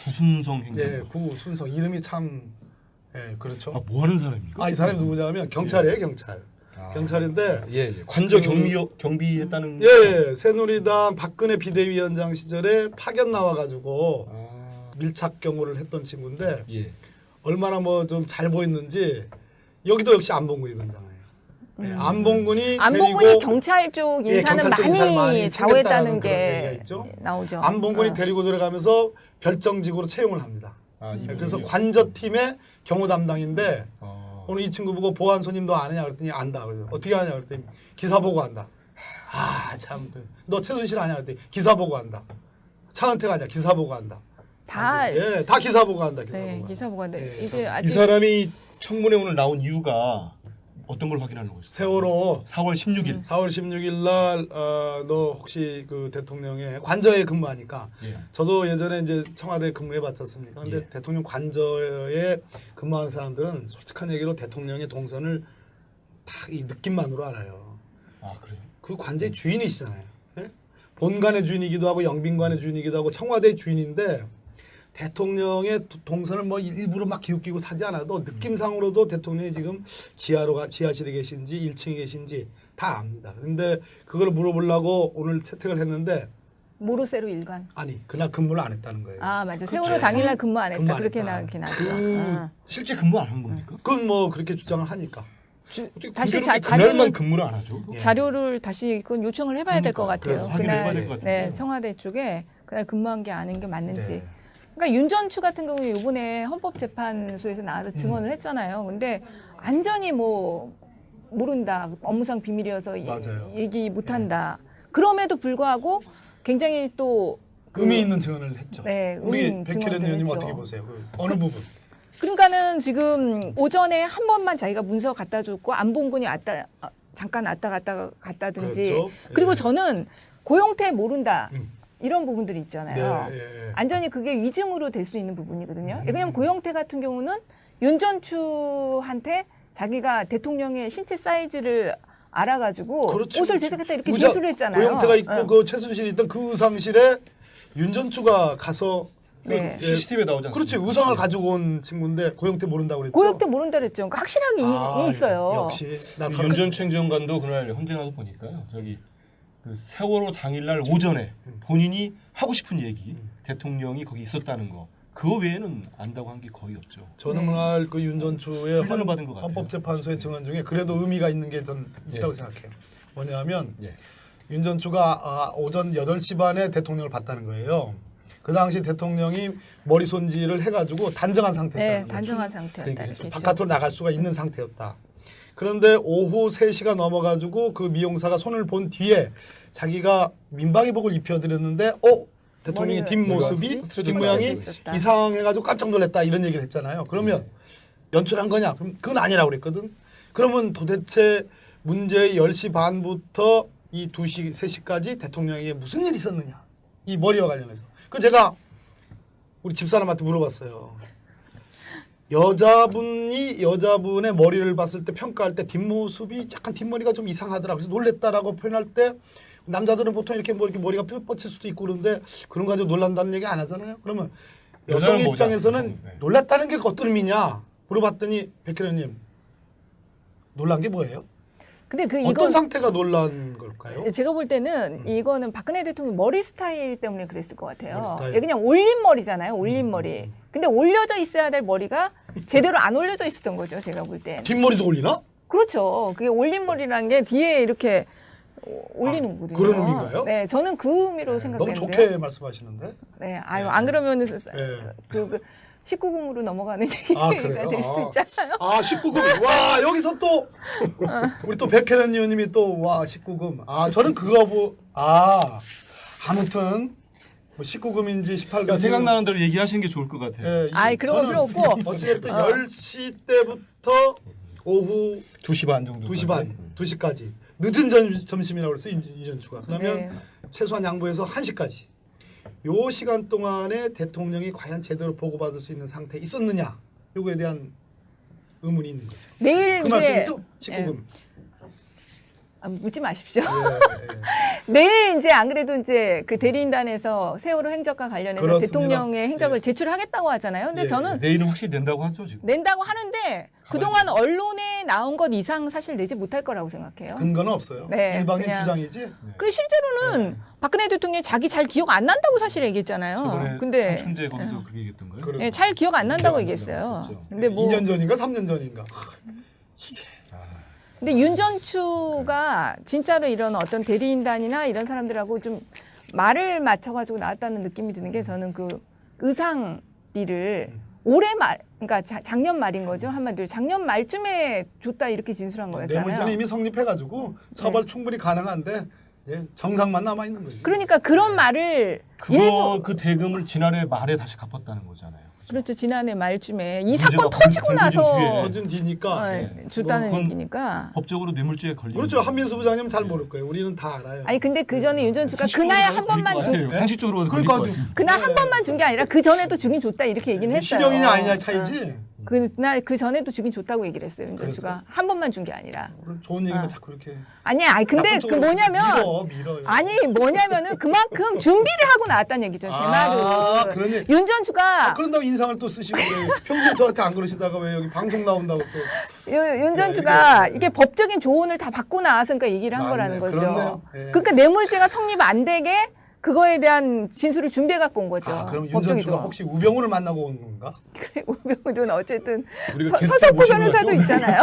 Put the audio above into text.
구순성 행정. 예, 구순성 이름이 참 예, 그렇죠. 아, 뭐 하는 사람입니까? 이 사람이 누구냐면 경찰이에요, 경찰. 경찰인데 예. 관저 경비했다는. 예, 새누리당 박근혜 비대위원장 시절에 파견 나와가지고 밀착 경호를 했던 친구인데 예. 얼마나 뭐 좀 잘 보였는지 여기도 역시 안봉근이 등장해요. 예, 안봉근이 데리고 경찰 쪽 인사는 경찰 쪽 인사를 많이 좌우했다는 그런 게 얘기가 있죠. 나오죠. 안봉근이 데리고 들어가면서 별정직으로 채용을 합니다. 그래서 관저팀의 경호 담당인데 오늘 이 친구 보고 보안 손님도 아느냐 그랬더니 안다. 그래서 어떻게 하냐 그랬더니 기사 보고 안다. 아 참, 너 최순실 아냐 그랬더니 기사 보고 안다. 차은택 아냐 기사 보고 안다. 다 기사 보고 한다. 기사 보고 한다. 예, 이제 이 사람이 청문회 오늘 나온 이유가 어떤 걸 확인하려고 했어요? 세월호 4월 16일. 4월 16일 날 너 혹시 그 대통령의 관저에 근무하니까 저도 예전에 이제 청와대에 근무해 봤지 않습니까? 근데 대통령 관저에 근무하는 사람들은 솔직한 얘기로 대통령의 동선을 딱 이 느낌만으로 알아요. 아, 그래요? 그 관저의 주인이시잖아요. 예? 본관의 주인이기도 하고 영빈관의 주인이기도 하고 청와대의 주인인데 대통령의 동선을 뭐 일부러 막 기웃기고 사지 않아도 느낌상으로도 대통령이 지금 지하실에 계신지 1층에 계신지 다 압니다. 근데 그걸 물어보려고 오늘 채택을 했는데 모르쇠로 일관. 아니 그날 근무를 안 했다는 거예요. 아 맞아. 세월호 당일날 근무 안 했다. 그렇게 나왔죠. 실제 근무 안 한 겁니까? 그건 뭐 그렇게 주장을 하니까. 다시 그날만 근무를 안 하죠? 자료를 다시 그건 요청을 해봐야 될 것 같아요. 그날 네, 청와대 쪽에 그날 근무한 게 아닌 게 맞는지. 그러니까 윤전추 같은 경우에 이번에 헌법재판소에서 나와서 증언을 했잖아요. 근데 안전히 뭐 모른다, 업무상 비밀이어서 얘기 못한다. 그럼에도 불구하고 굉장히 또 의미 있는 증언을 했죠. 네, 우리 백혜련 의원님 어떻게 보세요? 어느 부분? 그러니까는 지금 오전에 한 번만 자기가 문서 갖다 줬고 안봉근이 잠깐 왔다 갔다든지 그렇죠. 그리고 저는 고용태 모른다. 이런 부분들이 있잖아요. 완전히 그게 위증으로 될 수 있는 부분이거든요. 왜냐하면 고영태 같은 경우는 윤전추한테 자기가 대통령의 신체 사이즈를 알아가지고 그렇죠, 옷을 제작했다 이렇게 제수를 했잖아요. 고영태가 입고 그 최순실이 있던 그 의상실에 윤전추가 가서 CCTV에 나오지 않습니까? 그렇지. 의상을 가지고 온 친구인데 고영태 모른다고 그랬죠. 고영태 모른다 그랬죠. 그러니까 확실하게 있어요. 역시 윤전추 행정관도 그날 현재 나서 보니까요. 저기 그 세월호 당일날 오전에 본인이 하고 싶은 얘기 대통령이 거기 있었다는 거 그거 외에는 안다고 한 게 거의 없죠. 저는 그날 그 윤전추의 훈련을 받은 것 같아요. 헌법재판소의 증언 중에 그래도 의미가 있는 게 좀 있다고 생각해요. 뭐냐면 윤전추가 오전 8시 반에 대통령을 봤다는 거예요. 그 당시 대통령이 머리 손질을 해가지고 단정한 상태였다. 네, 단정한 상태였다. 바깥으로 나갈 수가 있는 상태였다. 그런데 오후 3시가 넘어가지고 그 미용사가 손을 본 뒤에 자기가 민방위복을 입혀드렸는데 대통령의 뒷모습이 뒷모양이 이상해가지고 깜짝 놀랐다 이런 얘기를 했잖아요. 그러면 연출한 거냐? 그럼 그건 아니라고 그랬거든. 그러면 도대체 문제의 10시 반부터 이 2시, 3시까지 대통령에게 무슨 일이 있었느냐? 이 머리와 관련해서. 그 제가 우리 집사람한테 물어봤어요. 여자분의 머리를 봤을 때 평가할 때 뒷모습이 약간 뒷머리가 좀 이상하더라. 그래서 놀랬다라고 표현할 때 남자들은 보통 이렇게 뭐 이렇게 머리가 뻗칠 수도 있고 그런데 그런 거 가지고 놀란다는 얘기 안 하잖아요. 그러면 여성 입장에서는 놀랐다는 게 어떤 의미냐 물어봤더니 백혜련님 놀란 게 뭐예요? 근데 어떤 상태가 놀란 걸까요? 제가 볼 때는 이거는 박근혜 대통령 머리 스타일 때문에 그랬을 것 같아요. 그냥 올린 머리잖아요. 올린 머리. 근데 올려져 있어야 될 머리가 제대로 안 올려져 있었던 거죠. 제가 볼 때. 뒷머리도 올리나? 그렇죠. 그게 올린 머리라는 게 뒤에 이렇게 올리는 거거든요. 그런 의미인가요? 네, 저는 그 의미로 생각했는데. 너무 좋게 말씀하시는데? 네, 안 그러면은 그 19금으로 넘어가는 얘기가 될 수 있잖아요. 19금. 와, 여기서 또 우리 또 백혜련 의원님이 또 19금. 저는 그거 아무튼 뭐 19금인지 18금. 그러니까 생각나는 대로 얘기하시는 게 좋을 것 같아요. 그런 거 필요 없고. 어쨌든 10시 때부터 오후 2시 반 정도. 2시 반, 2시까지. 늦은 점심이라고 그랬어요. 윤전추가. 그러면 최소한 양보해서 1시까지. 요 시간 동안에 대통령이 과연 제대로 보고받을 수 있는 상태에 있었느냐. 요거에 대한 의문이 있는 거죠. 내일 그 말씀이죠? 19금. 묻지 마십시오. 예. 내일 이제 안 그래도 이제 그 대리인단에서 세월호 행적과 관련해서 그렇습니다. 대통령의 행적을 예. 제출하겠다고 하잖아요. 근데 예. 저는 내일은 확실히 낸다고 하죠 지금. 낸다고 하는데 그동안 언론에 나온 것 이상 사실 내지 못할 거라고 생각해요. 근거는 없어요. 네, 일방의 그냥- 주장이지. 그리고 실제로는 박근혜 대통령이 자기 잘 기억 안 난다고 사실 얘기했잖아요. 저번에 근데 상춘제 거기서 그게 얘기했던 거예요. 그래. 예, 잘 기억 안 난다고 기억 안 얘기했어요. 난다고 했었죠. 근데 뭐 2년 전인가 3년 전인가. 근데 윤전추가 진짜로 이런 어떤 대리인단이나 이런 사람들하고 좀 말을 맞춰가지고 나왔다는 느낌이 드는 게 저는 그 의상비를 올해 말, 그러니까 작년 말인 거죠 한마디로 작년 말쯤에 줬다 이렇게 진술한 거였잖아요. 뇌물죄는 이미 성립해가지고 처벌 충분히 가능한데 이제 정상만 남아 있는 거지. 그러니까 그런 말을 일부 그 대금을 지난해 말에 다시 갚았다는 거잖아요. 그렇죠 지난해 말쯤에 이 문제가 사건 터지고 불거진 나서 뒤에. 터진 뒤니까. 줬다는 그건 얘기니까. 법적으로 뇌물죄에 걸리는. 그렇죠. 한민수 부장님 잘 모를 거예요. 우리는 다 알아요. 아니 근데 그 전에 윤전추가 그날 한 번만 준 상식적으로 걸릴 그러니까 것 같습니다. 그날 네. 한 번만 준 게 아니라 그 전에도 주긴 줬다 이렇게 얘기는 했어요. 실형이냐 아니냐 차이지. 그날 그 전에도 주긴 줬다고 얘기를 했어요 윤전추가 그랬어요? 한 번만 준 게 아니라. 오늘 좋은 얘기만 자꾸 이렇게. 아니야, 아니 근데 나쁜 그 쪽으로 뭐냐면 밀어요. 아니 뭐냐면은 그만큼 준비를 하고 나왔다는 얘기죠 제 말은. 그런 얘기. 윤전추가 그런다고 인상을 또 쓰시고 그래요. 평소에 저한테 안 그러시다가 왜 여기 방송 나온다고 또. 윤전추가 이게- 이게 법적인 조언을 다 받고 나와서 그러니까 얘기를 한 거라는 맞네. 거죠. 그렇네요. 예. 그러니까 뇌물죄가 성립 안 되게 그거에 대한 진술을 준비해 갖고 온 거죠. 그럼 법적인 윤전추가 조언. 혹시 우병우를 만나고 온 건가? 그래 우병우는 어쨌든 우리가 게스트 서석구 모시는 변호사도 거죠? 있잖아요.